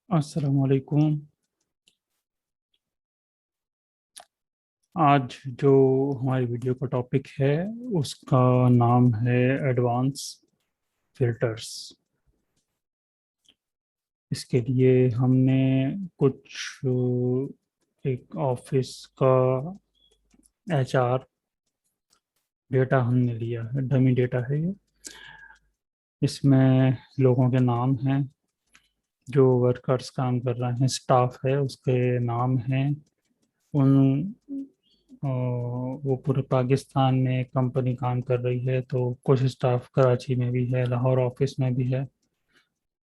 अस्सलाम वालेकुम। आज जो हमारी वीडियो का टॉपिक है उसका नाम है एडवांस फिल्टर्स। इसके लिए हमने कुछ एक ऑफिस का एचआर डेटा हमने लिया है, डमी डेटा है ये। इसमें लोगों के नाम हैं, जो वर्कर्स काम कर रहे हैं, स्टाफ है उसके नाम हैं। उन वो पूरे पाकिस्तान में कंपनी काम कर रही है, तो कुछ स्टाफ कराची में भी है, लाहौर ऑफिस में भी है।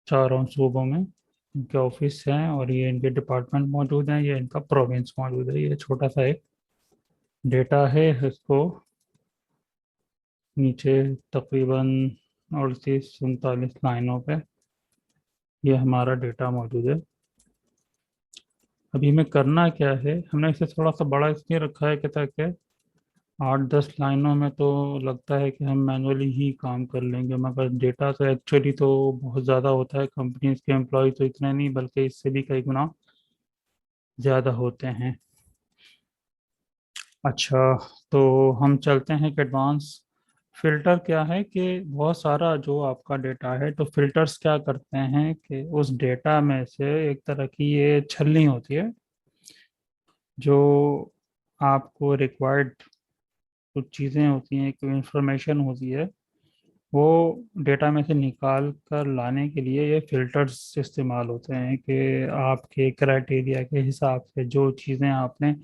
चारों सूबों में इनके ऑफिस हैं और ये इनके डिपार्टमेंट मौजूद हैं, ये इनका प्रोविंस मौजूद है। ये छोटा सा एक डेटा है। इसको नीचे तकरीबन 38-39 लाइनों पे ये हमारा डेटा मौजूद है। अभी हमें करना क्या है, हमने इसे थोड़ा सा बड़ा इसलिए रखा है कि ताकि 8-10 लाइनों में तो लगता है कि हम मैनुअली ही काम कर लेंगे, मगर डेटा तो एक्चुअली तो बहुत ज़्यादा होता है। कंपनीज के एम्प्लॉय तो इतने नहीं, बल्कि इससे भी कई गुना ज़्यादा होते हैं। अच्छा, तो हम चलते हैं कि एडवांस फिल्टर क्या है। कि बहुत सारा जो आपका डेटा है, तो फिल्टर्स क्या करते हैं कि उस डेटा में से एक तरह की ये छलनी होती है, जो आपको रिक्वायर्ड कुछ चीज़ें होती हैं, कोई इंफॉर्मेशन होती है, वो डेटा में से निकाल कर लाने के लिए ये फिल्टर्स इस्तेमाल होते हैं। कि आपके क्राइटेरिया के हिसाब से जो चीज़ें आपने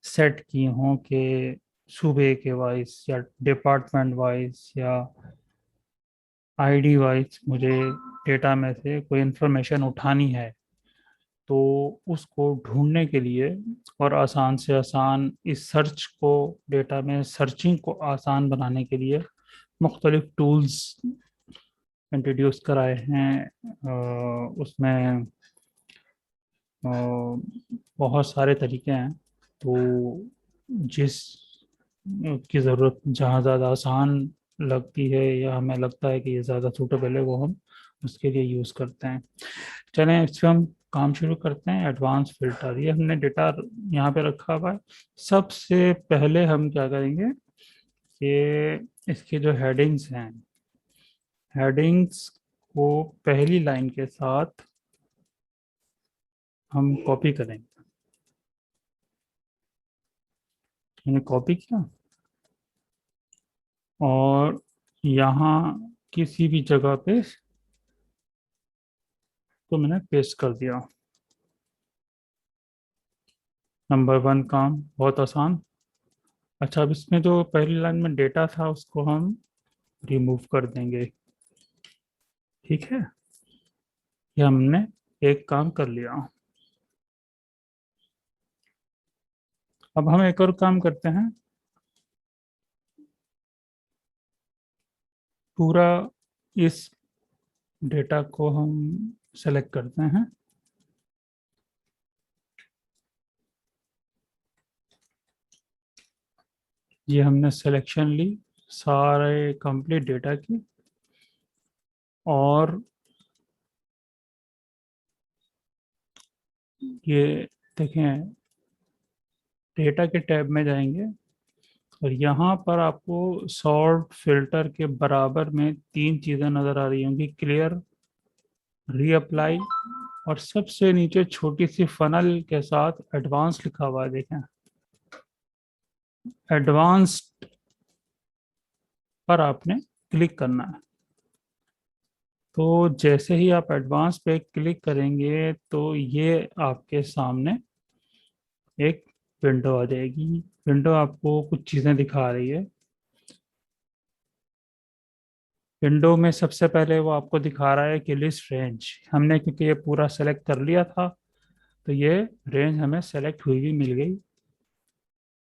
सेट की हों, कि सूबे के वाइज या डिपार्टमेंट वाइज या आईडी वाइज मुझे डेटा में से कोई इंफॉर्मेशन उठानी है, तो उसको ढूंढने के लिए और आसान से आसान इस सर्च को, डेटा में सर्चिंग को आसान बनाने के लिए मुख्तलिफ टूल्स इंट्रोड्यूस कराए हैं। उसमें अ, बहुत सारे तरीके हैं। तो जिस की ज़रूरत जहाँ ज़्यादा आसान लगती है या हमें लगता है कि ये ज़्यादा सूटेबल है, वो हम उसके लिए यूज़ करते हैं। चलें इस पर हम काम शुरू करते हैं। एडवांस फिल्टर, ये हमने डेटा यहाँ पे रखा हुआ है। सबसे पहले हम क्या करेंगे कि इसके जो हेडिंग्स हैं, हेडिंग्स को पहली लाइन के साथ हम कॉपी करेंगे। मैंने कॉपी किया और यहाँ किसी भी जगह पे तो मैंने पेस्ट कर दिया। नंबर 1 काम बहुत आसान। अच्छा, अब इसमें जो पहली लाइन में डेटा था उसको हम रिमूव कर देंगे। ठीक है, ये हमने एक काम कर लिया। अब हम एक और काम करते हैं। पूरा इस डेटा को हम सेलेक्ट करते हैं। ये हमने सिलेक्शन ली सारे कंप्लीट डेटा की, और ये देखें, डेटा के टैब में जाएंगे और यहाँ पर आपको सॉर्ट फिल्टर के बराबर में 3 चीज़ें नज़र आ रही होंगी: क्लियर, रीअप्लाई, और सबसे नीचे छोटी सी फनल के साथ एडवांस लिखा हुआ है। देखें, एडवांस्ड पर आपने क्लिक करना है। तो जैसे ही आप एडवांस पे क्लिक करेंगे तो ये आपके सामने एक विंडो आ जाएगी। विंडो आपको कुछ चीज़ें दिखा रही है। विंडो में सबसे पहले वो आपको दिखा रहा है कि लिस्ट रेंज। हमने क्योंकि ये पूरा सेलेक्ट कर लिया था, तो ये रेंज हमें सेलेक्ट हुई भी मिल गई।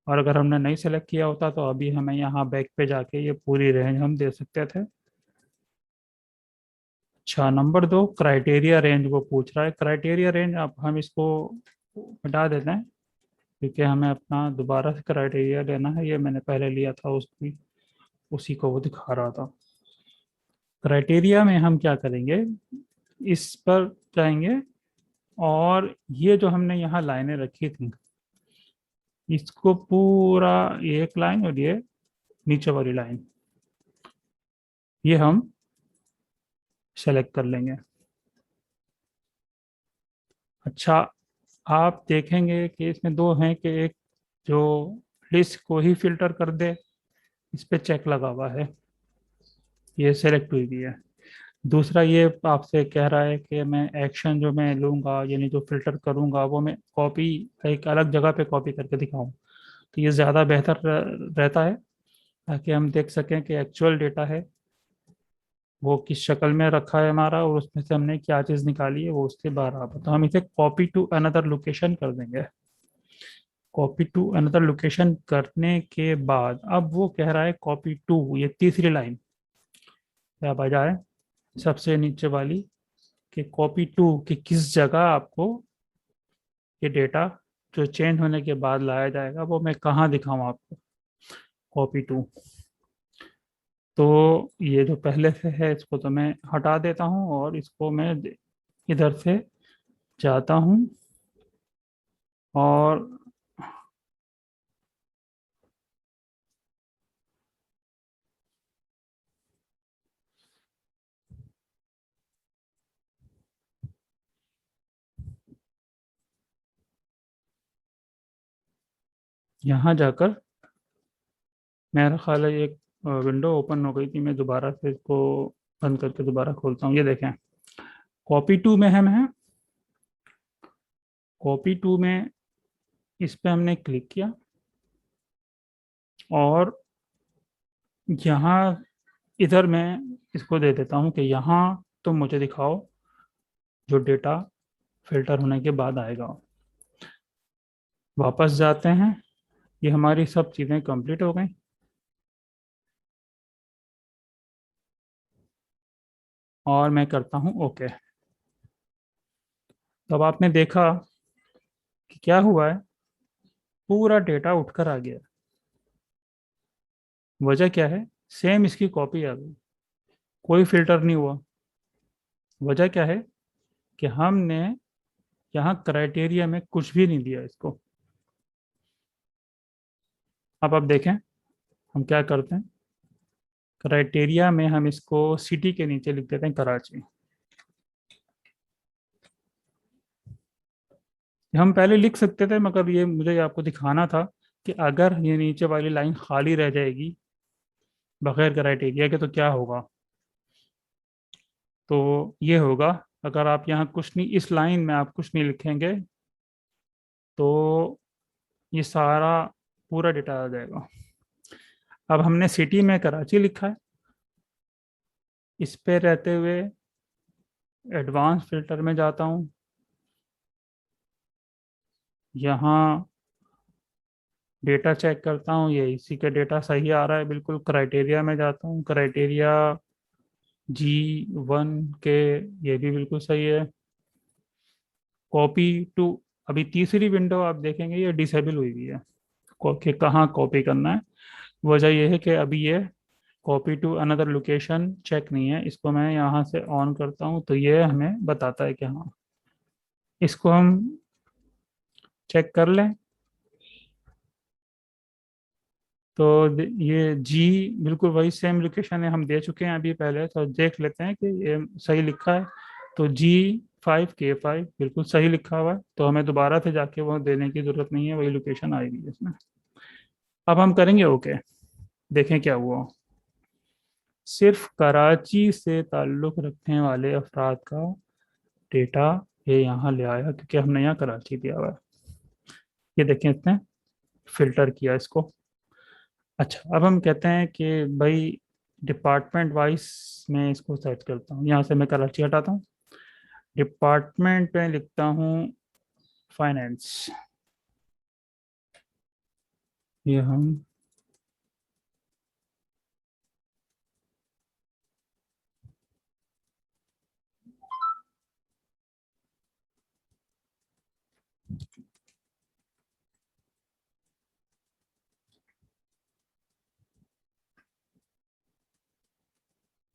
और अगर हमने नहीं सेलेक्ट किया होता तो अभी हमें यहाँ बैक पे जाके ये पूरी रेंज हम दे सकते थे। अच्छा, नंबर 2, क्राइटेरिया रेंज वो पूछ रहा है। क्राइटेरिया रेंज आप हम इसको हटा देते हैं, क्योंकि हमें अपना दोबारा से क्राइटेरिया लेना है। ये मैंने पहले लिया था, उसकी उसी को वो दिखा रहा था। क्राइटेरिया में हम क्या करेंगे, इस पर जाएंगे और ये जो हमने यहाँ लाइनें रखी थी, इसको पूरा एक लाइन और ये नीचे वाली लाइन, ये हम सेलेक्ट कर लेंगे। अच्छा, आप देखेंगे कि इसमें दो हैं कि एक जो लिस्ट को ही फिल्टर कर दे, इस पे चेक लगा हुआ है, ये सेलेक्ट हुई भी है। दूसरा ये आपसे कह रहा है कि मैं एक्शन जो मैं लूंगा, यानी जो फिल्टर करूंगा, वो मैं कॉपी एक अलग जगह पे कॉपी करके दिखाऊं। तो ये ज़्यादा बेहतर रहता है, ताकि हम देख सकें कि एक्चुअल डेटा है वो किस शक्ल में रखा है हमारा, और उसमें से हमने क्या चीज़ निकाली है वो उसके बाहर आ पाए। तो हम इसे कॉपी टू अनदर लोकेशन कर देंगे। कॉपी टू अनदर लोकेशन करने के बाद अब वो कह रहा है कॉपी टू, ये तीसरी लाइन पे आप आ जाए, सबसे नीचे वाली, कि कॉपी टू कि किस जगह आपको ये डेटा जो चेंज होने के बाद लाया जाएगा वो मैं कहाँ दिखाऊँ आपको। कॉपी टू, तो ये जो पहले से है इसको तो मैं हटा देता हूँ, और इसको मैं इधर से जाता हूँ और यहाँ जाकर, मेरा ख्याल है एक विंडो ओपन हो गई थी, मैं दोबारा से इसको बंद करके दोबारा खोलता हूँ। ये देखें, कॉपी टू में हम हैं। कॉपी टू में इस पे हमने क्लिक किया, और यहाँ इधर मैं इसको दे देता हूँ कि यहाँ तुम मुझे दिखाओ जो डेटा फिल्टर होने के बाद आएगा। वापस जाते हैं, ये हमारी सब चीज़ें कंप्लीट हो गई। और मैं करता हूँ ओके। तो अब आपने देखा कि क्या हुआ है, पूरा डेटा उठकर आ गया। वजह क्या है, सेम इसकी कॉपी आ गई, कोई फिल्टर नहीं हुआ। वजह क्या है कि हमने यहाँ क्राइटेरिया में कुछ भी नहीं दिया इसको। अब आप देखें, हम क्या करते हैं, क्राइटेरिया में हम इसको सिटी के नीचे लिख देते हैं कराची। हम पहले लिख सकते थे, मगर ये मुझे आपको दिखाना था कि अगर ये नीचे वाली लाइन खाली रह जाएगी बगैर क्राइटेरिया के तो क्या होगा। तो ये होगा, अगर आप यहाँ कुछ नहीं, इस लाइन में आप कुछ नहीं लिखेंगे, तो ये सारा पूरा डेटा आ जाएगा। अब हमने सिटी में कराची लिखा है, इस पे रहते हुए एडवांस फिल्टर में जाता हूँ, यहाँ डेटा चेक करता हूँ, ये इसी का डेटा सही आ रहा है बिल्कुल। क्राइटेरिया में जाता हूँ, क्राइटेरिया G1 के, ये भी बिल्कुल सही है। कॉपी टू, अभी तीसरी विंडो आप देखेंगे ये डिसेबल हुई हुई है, कि कहाँ कॉपी करना है। वजह यह है कि अभी ये copy to another location check नहीं है। इसको मैं यहाँ से ऑन करता हूँ तो ये हमें बताता है कि हाँ, इसको हम चेक कर लें। तो ये जी बिल्कुल वही सेम लोकेशन है, हम दे चुके हैं अभी पहले, तो देख लेते हैं कि ये सही लिखा है। तो G5K5 बिल्कुल सही लिखा हुआ है, तो हमें दोबारा से जाके वो देने की जरूरत नहीं है, वही लोकेशन आएगी इसमें। अब हम करेंगे ओके, देखें क्या हुआ। सिर्फ कराची से ताल्लुक़ रखने वाले अफराद का डेटा ये यहाँ ले आया, क्योंकि हमने यहाँ कराची दिया हुआ है। ये देखें, इसने फिल्टर किया इसको। अच्छा, अब हम कहते हैं कि भाई डिपार्टमेंट वाइज में इसको सर्च करता हूँ। यहाँ से मैं कराची हटाता हूँ, डिपार्टमेंट में लिखता हूँ फाइनेंस। ये हम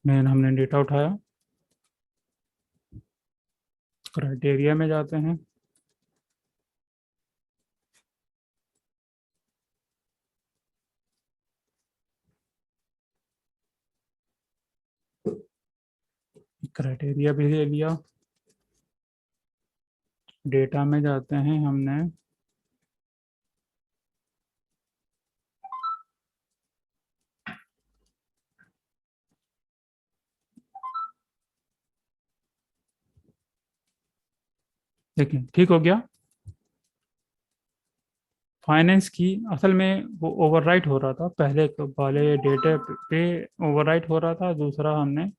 हमने डेटा उठाया, क्राइटेरिया में जाते हैं। क्राइटेरिया भी ले लिया। डेटा में जाते हैं हमने। देखिए ठीक हो गया। फाइनेंस की असल में वो ओवरराइट हो रहा था, पहले वाले डेटा पे ओवरराइट हो रहा था। दूसरा हमने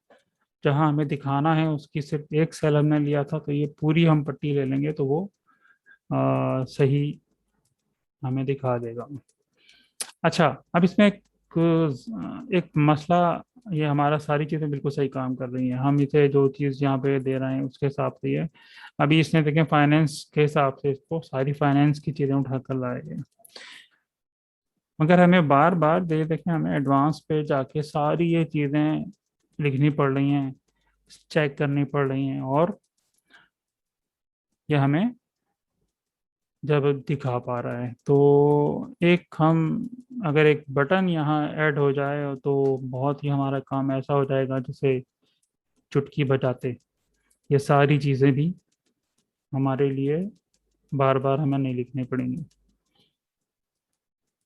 जहां हमें दिखाना है उसकी सिर्फ एक सेल हमने लिया था, तो ये पूरी हम पट्टी ले लेंगे तो वो सही हमें दिखा देगा। अच्छा, अब इसमें एक मसला, ये हमारा सारी चीज़ें बिल्कुल सही काम कर रही हैं, हम इसे जो चीज़ यहाँ पे दे रहे हैं उसके हिसाब से ही है। अभी इसने देखें फाइनेंस के हिसाब से इसको सारी फाइनेंस की चीज़ें उठा कर लाएगा, मगर हमें बार बार दे देखें हमें एडवांस पे जाके सारी ये चीज़ें लिखनी पड़ रही हैं, चेक करनी पड़ रही हैं, और ये हमें जब दिखा पा रहा है तो एक हम अगर एक बटन यहाँ ऐड हो जाए तो बहुत ही हमारा काम ऐसा हो जाएगा जैसे चुटकी बजाते, ये सारी चीज़ें भी हमारे लिए बार बार हमें नहीं लिखनी पड़ेंगी।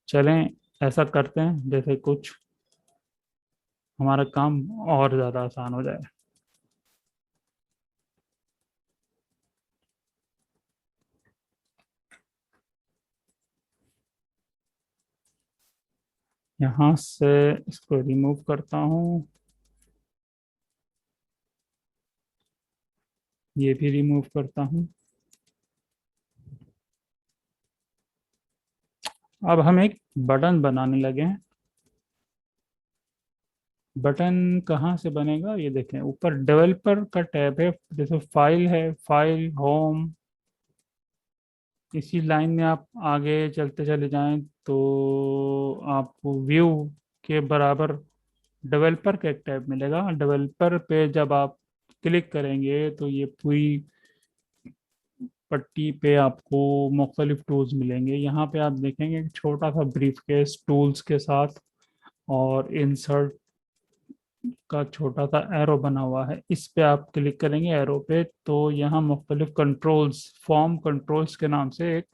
चलें ऐसा करते हैं जैसे कुछ हमारा काम और ज़्यादा आसान हो जाए। यहाँ से इसको रिमूव करता हूँ, ये भी रिमूव करता हूँ। अब हम एक बटन बनाने लगे हैं। बटन कहाँ से बनेगा ये देखें, ऊपर डेवलपर का टैब है, जैसे फाइल है, फाइल होम, इसी लाइन में आप आगे चलते चले जाएं तो आपको व्यू के बराबर डेवलपर का एक टैब मिलेगा। डेवलपर पे जब आप क्लिक करेंगे तो ये पूरी पट्टी पे आपको मुख्तलिफ टूल्स मिलेंगे। यहाँ पे आप देखेंगे एक छोटा सा ब्रीफ केस टूल्स के साथ और इंसर्ट का छोटा सा एरो बना हुआ है, इस पे आप क्लिक करेंगे एरो पे तो यहाँ मुख्तलिफ कंट्रोल्स, फॉर्म कंट्रोल्स के नाम से एक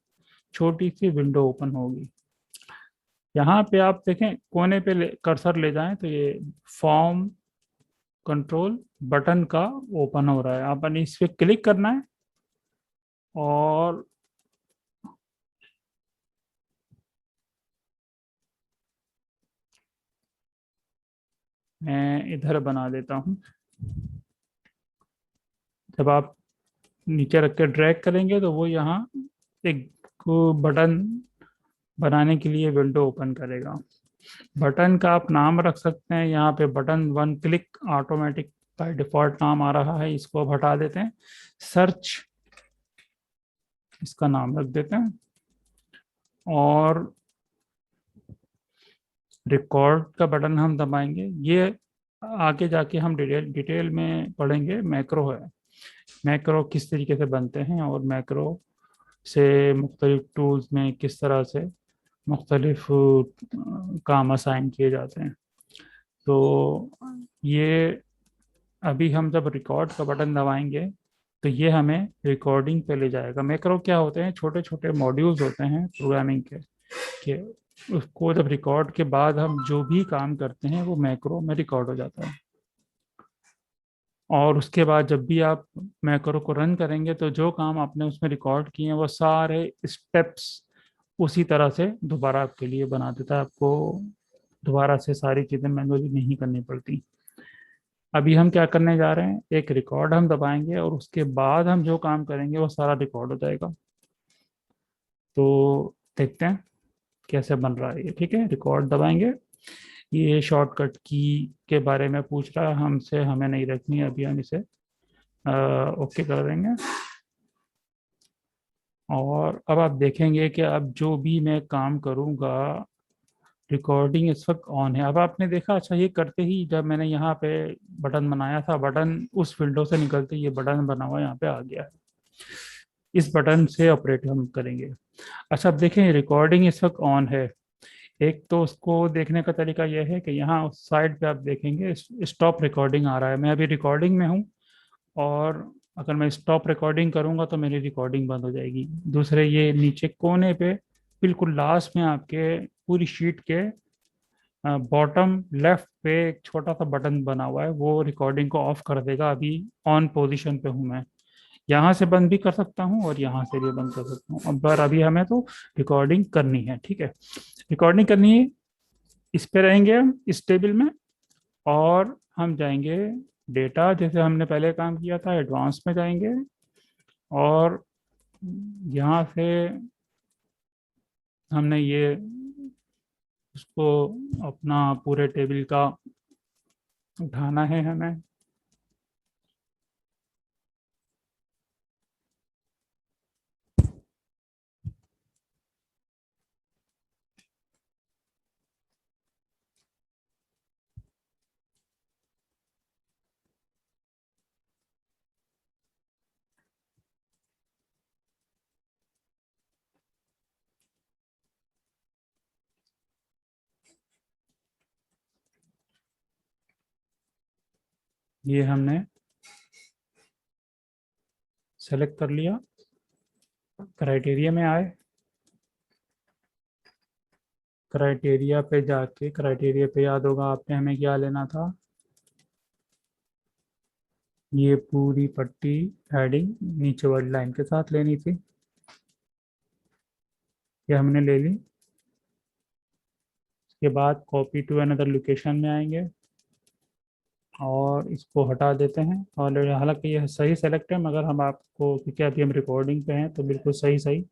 छोटी सी विंडो ओपन होगी। यहाँ पे आप देखें कोने पे कर्सर ले जाएं तो ये फॉर्म कंट्रोल बटन का ओपन हो रहा है। आपने इस पे क्लिक करना है और मैं इधर बना देता हूँ। जब आप नीचे रख के ड्रैग करेंगे तो वो यहाँ एक बटन बनाने के लिए विंडो ओपन करेगा। बटन का आप नाम रख सकते हैं, यहाँ पे button one click automatic by default नाम आ रहा है, इसको अब हटा देते हैं। सर्च इसका नाम रख देते हैं और रिकॉर्ड का बटन हम दबाएंगे। ये आगे जाके हम डिटेल डिटेल में पढ़ेंगे। मैक्रो है, मैक्रो किस तरीके से बनते हैं और मैक्रो से मुख्तलिफ टूल्स में किस तरह से मुख्तलिफ काम असाइन किए जाते हैं। तो ये अभी हम जब रिकॉर्ड का बटन दबाएंगे तो ये हमें रिकॉर्डिंग पे ले जाएगा। मैक्रो क्या होते हैं, छोटे छोटे मॉड्यूल्स होते हैं प्रोग्रामिंग के उसको जब रिकॉर्ड के बाद हम जो भी काम करते हैं वो मैक्रो में रिकॉर्ड हो जाता है। और उसके बाद जब भी आप मैक्रो को रन करेंगे तो जो काम आपने उसमें रिकॉर्ड किए हैं वो सारे स्टेप्स उसी तरह से दोबारा आपके लिए बना देता है, आपको दोबारा से सारी चीज़ें मैनुअली नहीं करनी पड़ती। अभी हम क्या करने जा रहे हैं, एक रिकॉर्ड हम दबाएंगे और उसके बाद हम जो काम करेंगे वो सारा रिकॉर्ड हो जाएगा। तो देखते हैं कैसे बन रहा है ये। ठीक है, रिकॉर्ड दबाएंगे। ये शॉर्टकट की के बारे में पूछ रहा है हमसे, हमें नहीं रखनी है, अभी हम इसे ओके कर देंगे। और अब आप देखेंगे कि अब जो भी मैं काम करूँगा रिकॉर्डिंग इस वक्त ऑन है। अब आपने देखा, अच्छा ये करते ही जब मैंने यहाँ पे बटन बनाया था, बटन उस विंडो से निकलते ही ये बटन बना हुआ यहाँ पे आ गया है। इस बटन से ऑपरेट हम करेंगे। अच्छा अब देखें, रिकॉर्डिंग इस वक्त ऑन है। एक तो उसको देखने का तरीका यह है कि यहाँ उस साइड पे आप देखेंगे स्टॉप रिकॉर्डिंग आ रहा है। मैं अभी रिकॉर्डिंग में हूँ, और अगर मैं स्टॉप रिकॉर्डिंग करूँगा तो मेरी रिकॉर्डिंग बंद हो जाएगी। दूसरे ये नीचे कोने पे बिल्कुल लास्ट में आपके पूरी शीट के बॉटम लेफ्ट पे एक छोटा सा बटन बना हुआ है, वो रिकॉर्डिंग को ऑफ कर देगा। अभी ऑन पोजीशन पे हूँ मैं। यहाँ से बंद भी कर सकता हूँ और यहाँ से भी बंद कर सकता हूँ। अब पर अभी हमें तो रिकॉर्डिंग करनी है, ठीक है। रिकॉर्डिंग करनी है, इस पे रहेंगे हम इस टेबल में, और हम जाएंगे डेटा, जैसे हमने पहले काम किया था, एडवांस में जाएंगे, और यहाँ से हमने ये उसको अपना पूरे टेबल का उठाना है हमें। ये हमने सेलेक्ट कर लिया, क्राइटेरिया में आए, क्राइटेरिया पे जाके, क्राइटेरिया पे याद होगा आपने हमें क्या लेना था, ये पूरी पट्टी हेडिंग नीचे वाली लाइन के साथ लेनी थी। ये हमने ले ली। इसके बाद कॉपी टू अनदर लोकेशन में आएंगे और इसको हटा देते हैं। और हालांकि ये सही सेलेक्ट है, मगर हम आपको, क्योंकि अभी हम रिकॉर्डिंग पे हैं तो बिल्कुल सही सही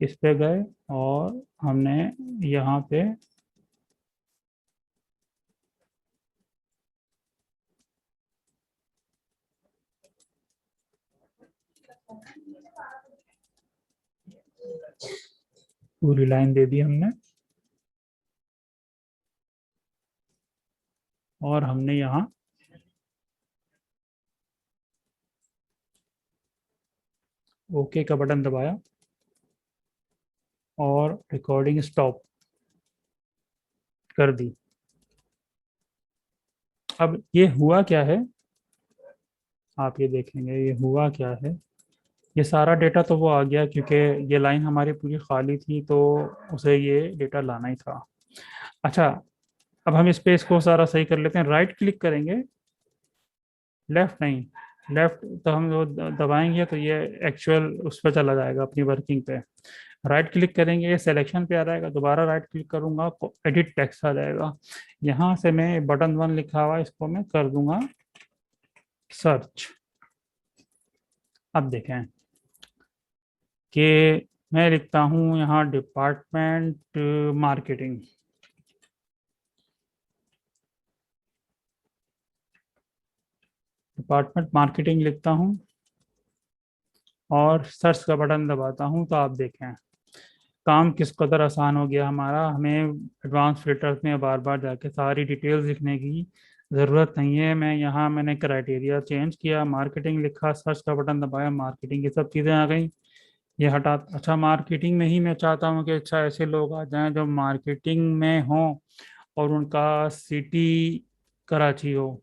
इस पे गए, और हमने यहाँ पे पूरी लाइन दे दी हमने, और हमने यहाँ ओके का बटन दबाया और रिकॉर्डिंग स्टॉप कर दी। अब ये हुआ क्या है, आप ये देखेंगे ये हुआ क्या है। ये सारा डेटा तो वो आ गया, क्योंकि ये लाइन हमारी पूरी खाली थी, तो उसे ये डेटा लाना ही था। अच्छा, अब हम इस पे इसको सारा सही कर लेते हैं। राइट क्लिक करेंगे, लेफ्ट नहीं, लेफ्ट तो हम वो दबाएंगे तो ये एक्चुअल उस पर चला जाएगा, अपनी वर्किंग पे। राइट क्लिक करेंगे, ये सिलेक्शन पे आ जाएगा, दोबारा राइट क्लिक करूंगा, एडिट टेक्स्ट आ जाएगा। यहाँ से मैं बटन 1 लिखा हुआ है, इसको मैं कर दूंगा सर्च। अब देखें कि मैं लिखता हूँ यहाँ डिपार्टमेंट मार्केटिंग, डिपार्टमेंट मार्केटिंग लिखता हूँ और सर्च का बटन दबाता हूँ। तो आप देखें काम किस कदर आसान हो गया हमारा। हमें एडवांस फिल्टर्स में बार बार जाके सारी डिटेल्स लिखने की ज़रूरत नहीं है। मैं यहाँ मैंने क्राइटेरिया चेंज किया, मार्केटिंग लिखा, सर्च का बटन दबाया, मार्केटिंग की सब चीज़ें आ गई। ये हटा, अच्छा मार्केटिंग में ही मैं चाहता हूँ कि अच्छा ऐसे लोग आ जाएं जो मार्केटिंग में हों और उनका सिटी कराची हो,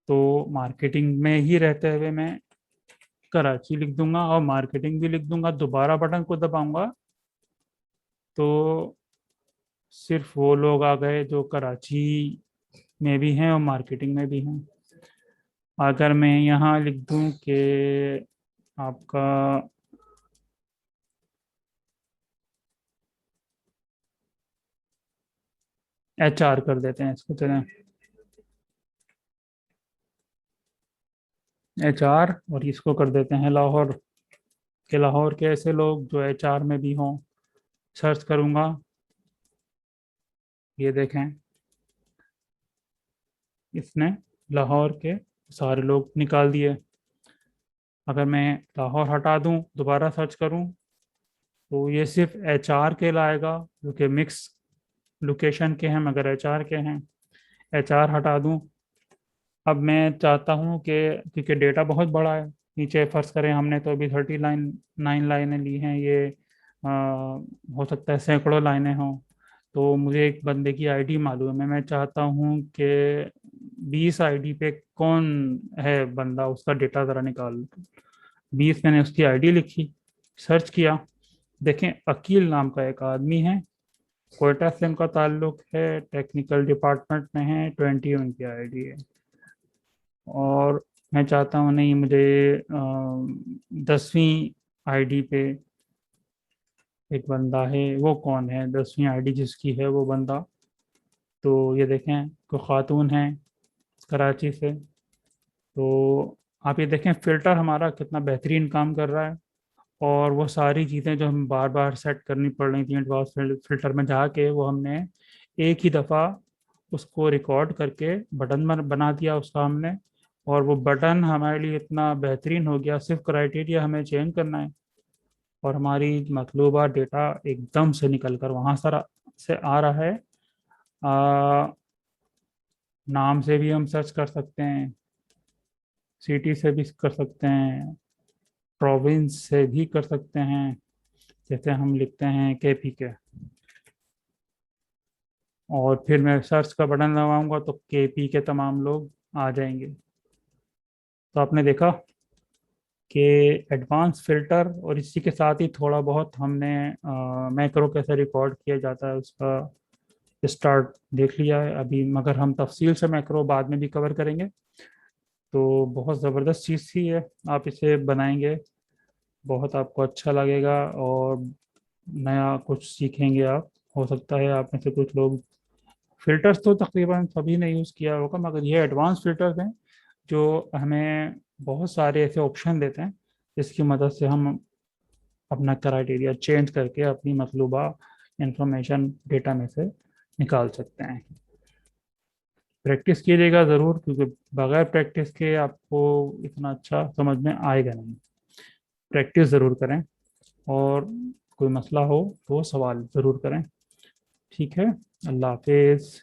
तो मार्केटिंग में ही रहते हुए मैं कराची लिख दूंगा और मार्केटिंग भी लिख दूंगा। दोबारा बटन को दबाऊंगा तो सिर्फ वो लोग आ गए जो कराची में भी हैं और मार्केटिंग में भी हैं। अगर मैं यहाँ लिख दूं कि आपका HR कर देते हैं इसको, चलें HR, और इसको कर देते हैं लाहौर, के लाहौर के ऐसे लोग जो HR में भी हों। सर्च करूँगा, ये देखें इसने लाहौर के सारे लोग निकाल दिए। अगर मैं लाहौर हटा दूं, दोबारा सर्च करूं, तो ये सिर्फ HR के लाएगा, जो कि मिक्स लोकेशन के हैं मगर HR के हैं। HR हटा दूं। अब मैं चाहता हूं कि, क्योंकि डेटा बहुत बड़ा है, नीचे फर्ज करें हमने तो अभी 9 लाइनें ली हैं, ये हो सकता है सैकड़ों लाइनें हों। तो मुझे एक बंदे की आईडी मालूम है, मैं चाहता हूं कि 20 आईडी पे कौन है बंदा, उसका डेटा ज़रा निकाल। 20 मैंने उसकी आईडी लिखी, सर्च किया। देखें, अकील नाम का एक आदमी है, कोयटा से उनका ताल्लुक है, टेक्निकल डिपार्टमेंट में है, 20 उनकी आईडी है। और मैं चाहता हूँ, नहीं मुझे 10वीं आईडी पे एक बंदा है, वो कौन है 10वीं आईडी जिसकी है वो बंदा। तो ये देखें, कोई खातून है कराची से। तो आप ये देखें फिल्टर हमारा कितना बेहतरीन काम कर रहा है। और वो सारी चीज़ें जो हम बार बार सेट करनी पड़ रही थी एडवांस फिल्टर में जाके, वो हमने एक ही दफ़ा उसको रिकॉर्ड करके बटन बना दिया उसका हमने। और वो बटन हमारे लिए इतना बेहतरीन हो गया, सिर्फ क्राइटेरिया हमें चेंज करना है और हमारी मतलूबा डेटा एकदम से निकल कर वहाँ सारा से आ रहा है। आ, नाम से भी हम सर्च कर सकते हैं, सिटी से भी कर सकते हैं, प्रोविंस से भी कर सकते हैं। जैसे हम लिखते हैं KPK, और फिर मैं सर्च का बटन दबाऊंगा तो KP के तमाम लोग आ जाएंगे। तो आपने देखा कि एडवांस फिल्टर और इसी के साथ ही थोड़ा बहुत हमने मैक्रो कैसे रिकॉर्ड किया जाता है उसका स्टार्ट देख लिया है अभी, मगर हम तफसील से मैक्रो बाद में भी कवर करेंगे। तो बहुत ज़बरदस्त चीज़ थी ये, आप इसे बनाएंगे, बहुत आपको अच्छा लगेगा और नया कुछ सीखेंगे आप। हो सकता है आप में से कुछ लोग, फिल्टर्स तो तकरीबन सभी ने यूज़ किया होगा, मगर ये एडवांस फिल्टर्स हैं जो हमें बहुत सारे ऐसे ऑप्शन देते हैं जिसकी मदद से हम अपना क्राइटेरिया चेंज करके अपनी मतलूबा इंफॉर्मेशन डेटा में से निकाल सकते हैं। प्रैक्टिस कीजिएगा ज़रूर, क्योंकि बगैर प्रैक्टिस के आपको इतना अच्छा समझ में आएगा नहीं। प्रैक्टिस ज़रूर करें, और कोई मसला हो तो सवाल ज़रूर करें। ठीक है, अल्लाह हाफिज़।